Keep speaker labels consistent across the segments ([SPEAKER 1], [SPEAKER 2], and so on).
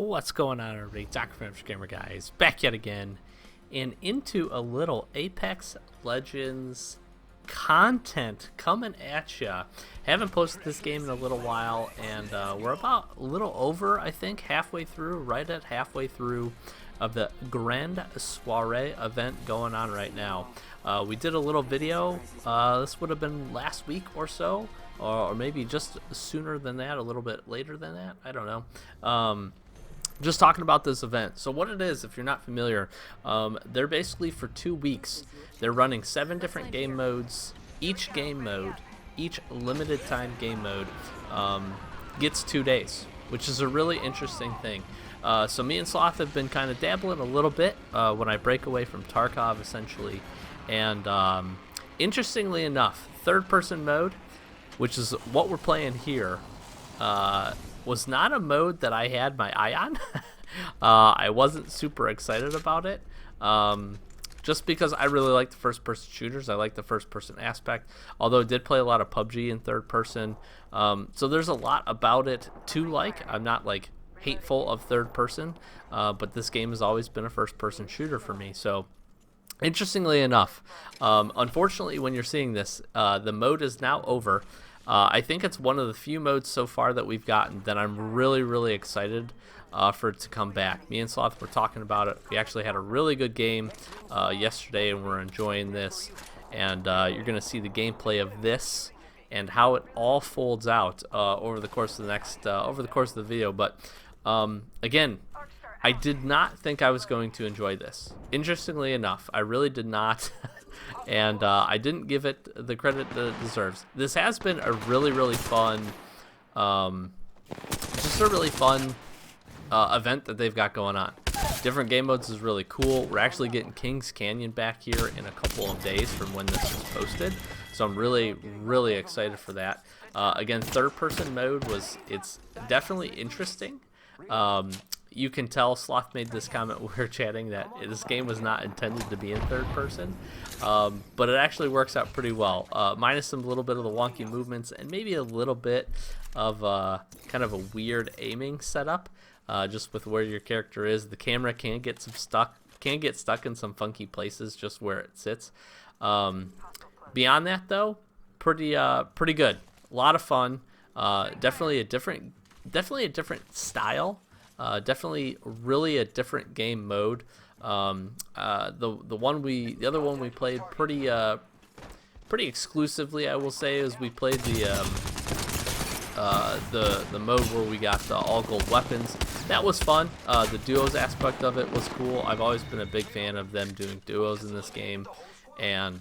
[SPEAKER 1] What's going on, everybody? Dr. Finish Gamer Guys back yet again, and into a little Apex Legends content coming at ya. Haven't posted this game in a little while, and we're about a little over, I think, halfway through, right at halfway through of the Grand Soiree event going on right now. We did a little video. This would have been last week or so, or maybe just sooner than that, a little bit later than that. I don't know. Just talking about this event. So what it is, if you're not familiar, they're basically for 2 weeks. They're running 7 different game modes. Each game mode, each limited time game mode, gets 2 days, which is a really interesting thing. So me and Sloth have been kind of dabbling a little bit when I break away from Tarkov, essentially. And interestingly enough, third-person mode, which is what we're playing here, was not a mode that I had my eye on. I wasn't super excited about it, just because I really like the first-person shooters. I like the first-person aspect, although I did play a lot of PUBG in third-person. So there's a lot about it to like. I'm not like hateful of third-person, but this game has always been a first-person shooter for me. So interestingly enough, unfortunately, when you're seeing this, the mode is now over. I think it's one of the few modes so far that we've gotten that I'm really excited for it to come back. Me and Sloth were talking about it. We actually had a really good game yesterday, and we're enjoying this. And you're going to see the gameplay of this and how it all folds out over the course of the video. But again, I did not think I was going to enjoy this. Interestingly enough, I really did not. And I didn't give it the credit that it deserves. This has been a really fun, just a really fun event that they've got going on. Different game modes is really cool. We're actually getting Kings Canyon back here in a couple of days from when this was posted, so I'm really excited for that. Again, third-person mode it's definitely interesting. You can tell Sloth made this comment when we were chatting that this game was not intended to be in third person, but it actually works out pretty well, minus some little bit of the wonky movements and maybe a little bit of kind of a weird aiming setup, just with where your character is. The camera can get stuck in some funky places just where it sits. Beyond that, though, pretty good. A lot of fun. Definitely a different style. Definitely really a different game mode. The other one we played pretty exclusively, I will say, is we played the mode where we got the all gold weapons. That was fun. The duos aspect of it was cool. I've always been a big fan of them doing duos in this game, and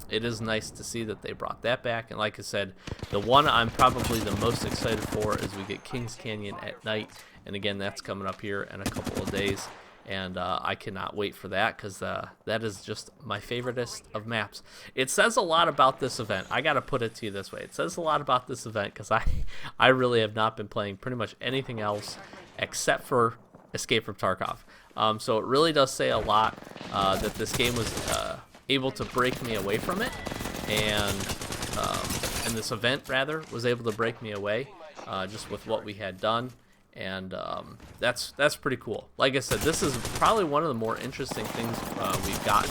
[SPEAKER 1] it is nice to see that they brought that back. And like I said, the one I'm probably the most excited for is we get Kings Canyon at night. And again, that's coming up here in a couple of days, and I cannot wait for that, because that is just my favoriteest of maps. It says a lot about this event. I got to put it to you this way. It says a lot about this event because I really have not been playing pretty much anything else except for Escape from Tarkov. So it really does say a lot that this game was able to break me away from it, and this event, rather, was able to break me away just with what we had done. And that's pretty cool. Like I said, this is probably one of the more interesting things we've gotten,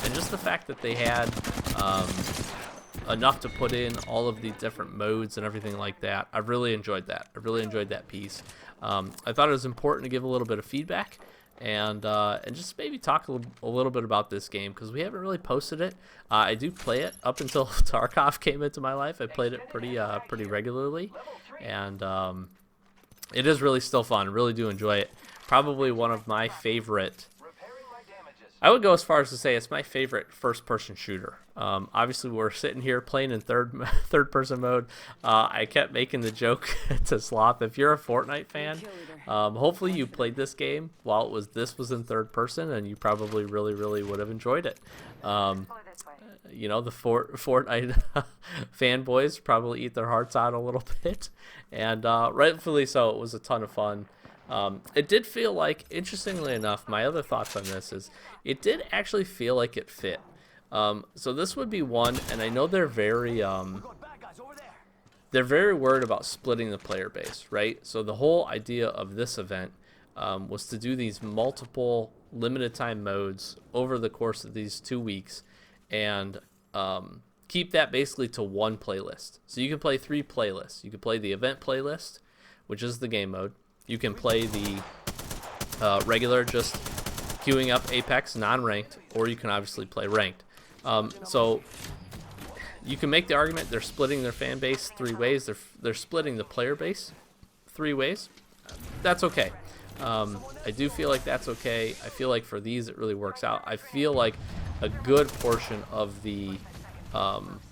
[SPEAKER 1] and just the fact that they had enough to put in all of the different modes and everything like that. I really enjoyed that. I really enjoyed that piece. I thought it was important to give a little bit of feedback and just maybe talk a little bit about this game, because we haven't really posted it. I do play it up until Tarkov came into my life. I played it pretty regularly, and it is really still fun. Really do enjoy it. Probably one of my favorite. I would go as far as to say it's my favorite first-person shooter. Obviously, we're sitting here playing in third-person mode. I kept making the joke to Sloth, if you're a Fortnite fan, hopefully you played this game while this was in third person, and you probably really would have enjoyed it. You know, the Fortnite fanboys probably eat their hearts out a little bit, and rightfully so. It was a ton of fun. It did feel like, interestingly enough, my other thoughts on this is, it did actually feel like it fit. So this would be one, and I know they're very worried about splitting the player base, right? So the whole idea of this event was to do these multiple limited time modes over the course of these 2 weeks, and keep that basically to one playlist. So you can play 3 playlists. You can play the event playlist, which is the game mode. You can play the regular, just queuing up Apex non-ranked, or you can obviously play ranked. So you can make the argument they're splitting their fan base 3 ways. They're splitting the player base 3 ways. That's okay. I do feel like that's okay. I feel like for these it really works out. I feel like a good portion of the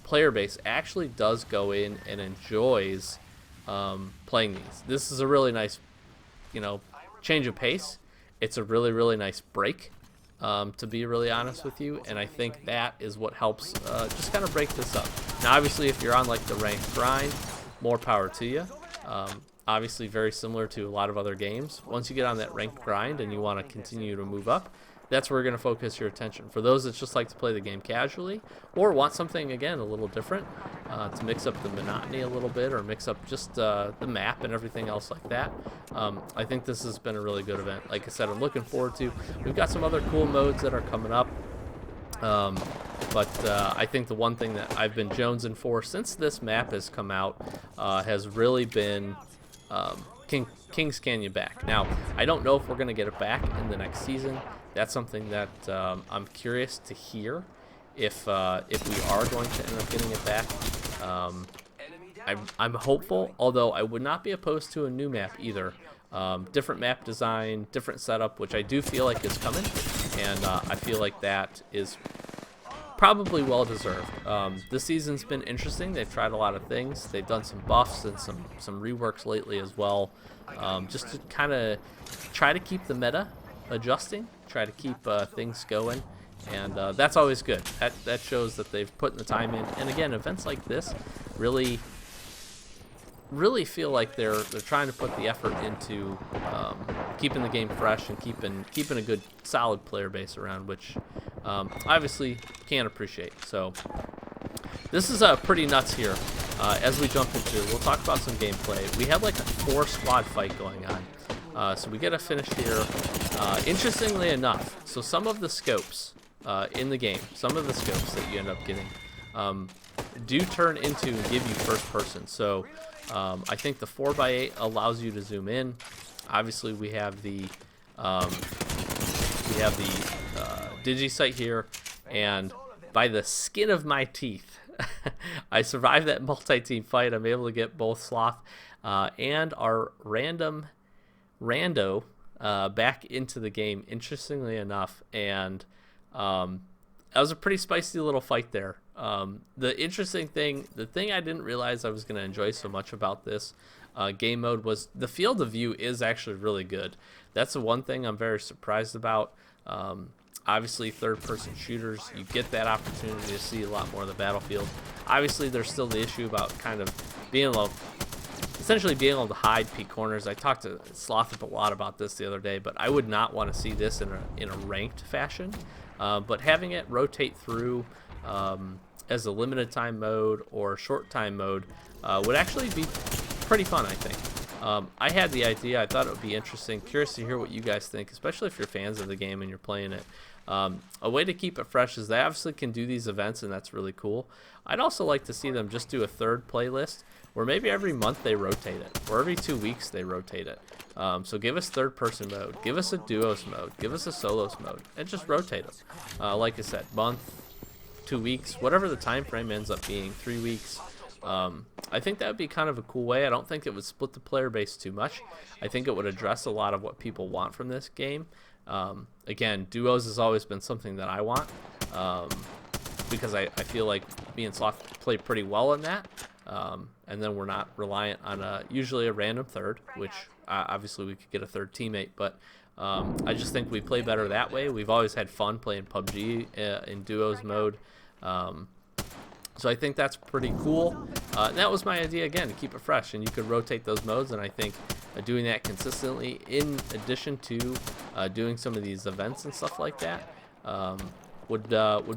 [SPEAKER 1] player base actually does go in and enjoys playing these. This is a really nice, change of pace. It's a really, really nice break, to be really honest with you, and I think that is what helps just kind of break this up. Now, obviously, if you're on like the ranked grind, more power to you. Obviously, very similar to a lot of other games. Once you get on that ranked grind and you want to continue to move up, that's where you're going to focus your attention. For those that just like to play the game casually, or want something, again, a little different, to mix up the monotony a little bit, or mix up just the map and everything else like that, I think this has been a really good event. Like I said, I'm looking forward to. We've got some other cool modes that are coming up. But I think the one thing that I've been jonesing for since this map has come out has really been Kings Canyon back. Now, I don't know if we're going to get it back in the next season. That's something that I'm curious to hear if we are going to end up getting it back. I'm hopeful, although I would not be opposed to a new map either. Different map design, different setup, which I do feel like is coming, and I feel like that is probably well deserved. This season's been interesting. They've tried a lot of things. They've done some buffs and some reworks lately as well, just to kind of try to keep the meta adjusting, try to keep things going, and that's always good. That shows that they've put the time in. And again, events like this really feel like they're trying to put the effort into keeping the game fresh and keeping a good solid player base around, which obviously can't appreciate. So this is pretty nuts here. As we jump into, we'll talk about some gameplay. We had like a 4-squad fight going on, so we get a finish here. Interestingly enough, so some of the scopes in the game, some of the scopes that you end up getting do turn into and give you first person. So I think the 4x8 allows you to zoom in. Obviously, we have the DigiSight here, and by the skin of my teeth, I survived that multi-team fight. I'm able to get both Sloth and our rando back into the game, interestingly enough, and that was a pretty spicy little fight there. The interesting thing, the thing I didn't realize I was going to enjoy so much about this game mode was the field of view is actually really good. That's the one thing I'm very surprised about. Obviously, third-person shooters, you get that opportunity to see a lot more of the battlefield. Obviously, there's still the issue about kind of being able to hide peak corners. I talked to Sloth a lot about this the other day, but I would not want to see this in a ranked fashion. But having it rotate through as a limited time mode or short time mode would actually be pretty fun, I think. I had the idea. I thought it would be interesting. Curious to hear what you guys think, especially if you're fans of the game and you're playing it. A way to keep it fresh is they obviously can do these events, and that's really cool. I'd also like to see them just do a third playlist where maybe every month they rotate it, or every 2 weeks they rotate it. So give us third-person mode, give us a duos mode, give us a solos mode, and just rotate them. Like I said, month, 2 weeks, whatever the time frame ends up being, 3 weeks. I think that would be kind of a cool way. I don't think it would split the player base too much. I think it would address a lot of what people want from this game. Again, duos has always been something that I want, because I feel like me and Sloth play pretty well in that. And then we're not reliant on usually a random third, which obviously we could get a third teammate, but I just think we play better that way. We've always had fun playing PUBG in duos mode. So I think that's pretty cool. And that was my idea, again, to keep it fresh, and you could rotate those modes, and I think doing that consistently in addition to doing some of these events and stuff like that would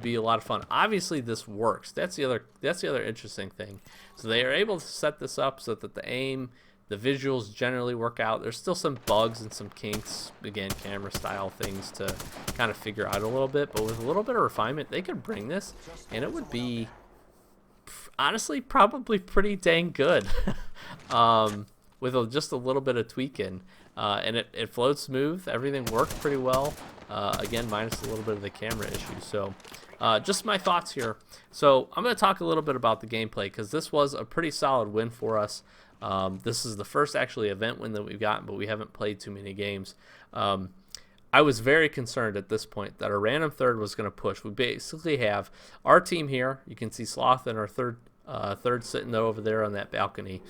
[SPEAKER 1] be a lot of fun. Obviously, this works. That's the other interesting thing. So they are able to set this up so that the aim The visuals generally work out. There's still some bugs and some kinks, again, camera style things to kind of figure out a little bit. But with a little bit of refinement, they could bring this, and it would be, honestly, probably pretty dang good. With just a little bit of tweaking. And it flowed smooth. Everything worked pretty well. Again, minus a little bit of the camera issue. So just my thoughts here. So I'm going to talk a little bit about the gameplay, because this was a pretty solid win for us. This is the first actually event win that we've gotten, but we haven't played too many games. I was very concerned at this point that our random third was going to push. We basically have our team here. You can see Sloth and our third sitting over there on that balcony.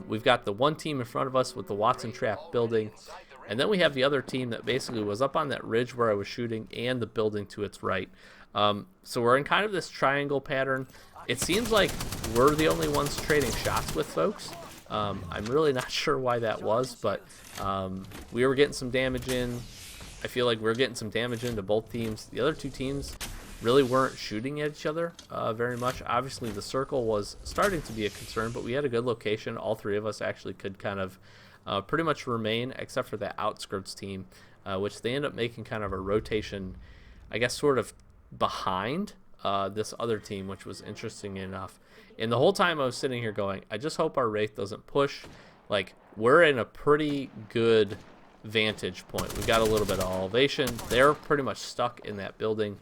[SPEAKER 1] We've got the one team in front of us with the Watson Trap building, and then we have the other team that basically was up on that ridge where I was shooting and the building to its right. So we're in kind of this triangle pattern. It seems like we're the only ones trading shots with folks. I'm really not sure why that was, but we were getting some damage in. I feel like we're getting some damage into both teams. The other two teams really weren't shooting at each other very much. Obviously, the circle was starting to be a concern, but we had a good location. All three of us actually could kind of pretty much remain, except for that outskirts team, which they end up making kind of a rotation, I guess, sort of behind this other team, which was interesting enough. And the whole time I was sitting here going, I just hope our Wraith doesn't push. Like, we're in a pretty good vantage point. We got a little bit of elevation. They're pretty much stuck in that building.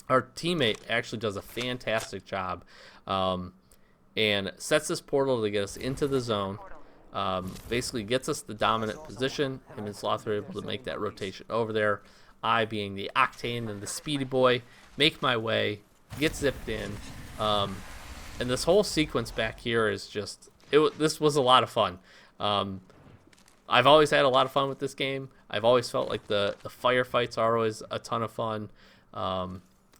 [SPEAKER 1] Our teammate actually does a fantastic job and sets this portal to get us into the zone. Basically gets us the dominant position. Him and Sloth are able to make that rotation over there. I, being the Octane and the Speedy Boy, make my way, get zipped in. And this whole sequence back here is just, this was a lot of fun. I've always had a lot of fun with this game. I've always felt like the firefights are always a ton of fun.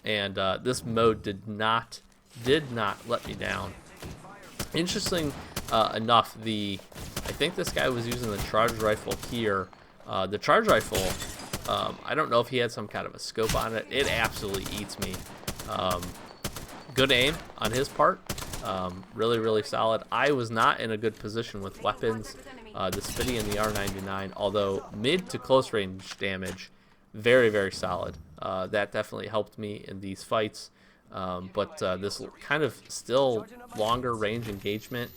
[SPEAKER 1] And this mode did not let me down. Interesting enough, I think this guy was using the charge rifle here. The charge rifle, I don't know if he had some kind of a scope on it. It absolutely eats me. Good aim on his part. Really, really solid. I was not in a good position with weapons. The Spitty and the R99, although mid to close range damage, very, very solid. That definitely helped me in these fights. But this kind of still longer range engagement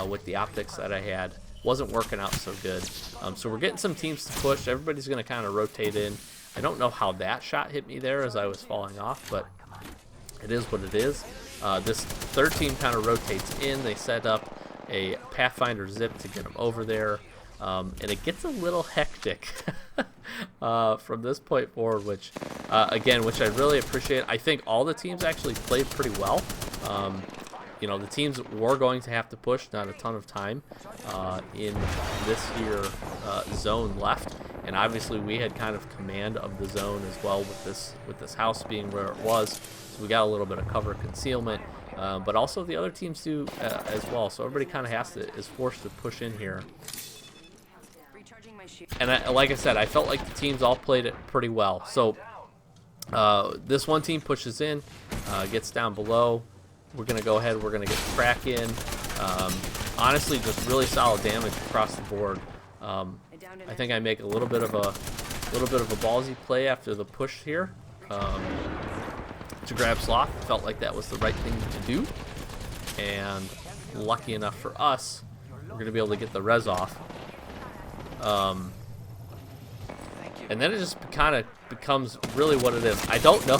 [SPEAKER 1] with the optics that I had wasn't working out so good. So we're getting some teams to push. Everybody's going to kind of rotate in. I don't know how that shot hit me there as I was falling off, but it is what it is. This third team kind of rotates in. They set up a Pathfinder zip to get them over there. And it gets a little hectic from this point forward, which I really appreciate. I think all the teams actually played pretty well. The teams were going to have to push, not a ton of time in this here zone left, and obviously we had kind of command of the zone as well with this house being where it was, so we got a little bit of cover concealment. But also the other teams do as well, so everybody kind of is forced to push in here. And like I said, I felt like the teams all played it pretty well. So this one team pushes in, gets down below. We're going to go ahead, we're going to get the crack in. Honestly, just really solid damage across the board. I think I make a little bit of a ballsy play after the push here to grab Sloth. Felt like that was the right thing to do. And lucky enough for us, we're going to be able to get the res off. And then it just kind of becomes really what it is. I don't know.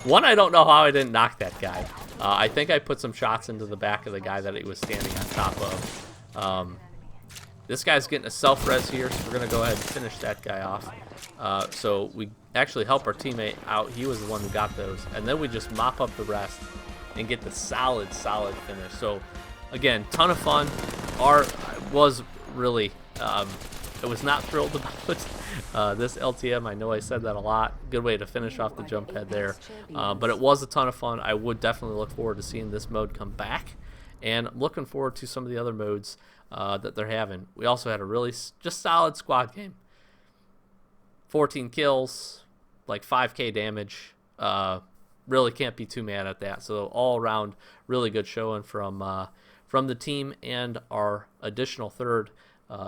[SPEAKER 1] One, I don't know how I didn't knock that guy. I think I put some shots into the back of the guy that he was standing on top of. This guy's getting a self-res here, so we're going to go ahead and finish that guy off. So we actually help our teammate out. He was the one who got those. And then we just mop up the rest and get the solid finish. So, again, ton of fun. Was really... I was not thrilled about this LTM. I know I said that a lot. Good way to finish off the jump head there. But it was a ton of fun. I would definitely look forward to seeing this mode come back. And looking forward to some of the other modes that they're having. We also had a really just solid squad game. 14 kills, like 5k damage. Really can't be too mad at that. So all around, really good showing from from the team and our additional third.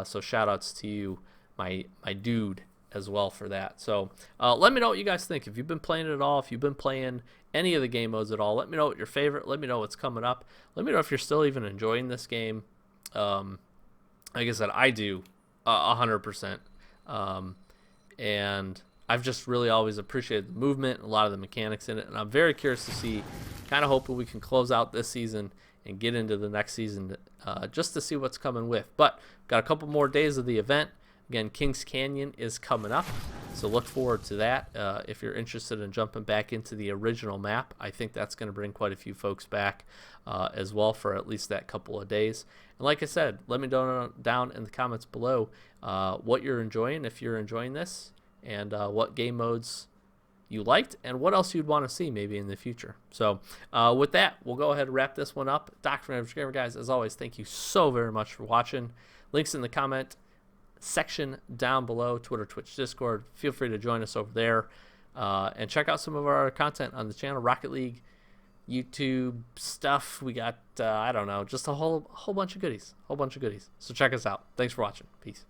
[SPEAKER 1] So shout outs to you, my dude, as well for that. So let me know what you guys think. If you've been playing it at all, if you've been playing any of the game modes at all, let me know what your favorite. Let me know what's coming up. Let me know if you're still even enjoying this game. Like I said, I do 100%. And I've just really always appreciated the movement and a lot of the mechanics in it. And I'm very curious to see, kind of hoping we can close out this season and get into the next season just to see what's coming with. But got a couple more days of the event. Again, Kings Canyon is coming up, so look forward to that. If you're interested in jumping back into the original map, I think that's going to bring quite a few folks back as well for at least that couple of days. And like I said, let me know down in the comments below what you're enjoying, if you're enjoying this, and what game modes you liked, and what else you'd want to see maybe in the future. So with that, we'll go ahead and wrap this one up. Dr. from Average Gamer, guys, as always, thank you so very much for watching. Links in the comment section down below, Twitter, Twitch, Discord. Feel free to join us over there and check out some of our content on the channel. Rocket League, YouTube stuff. We got I don't know, just a whole bunch of goodies. So check us out. Thanks for watching. Peace.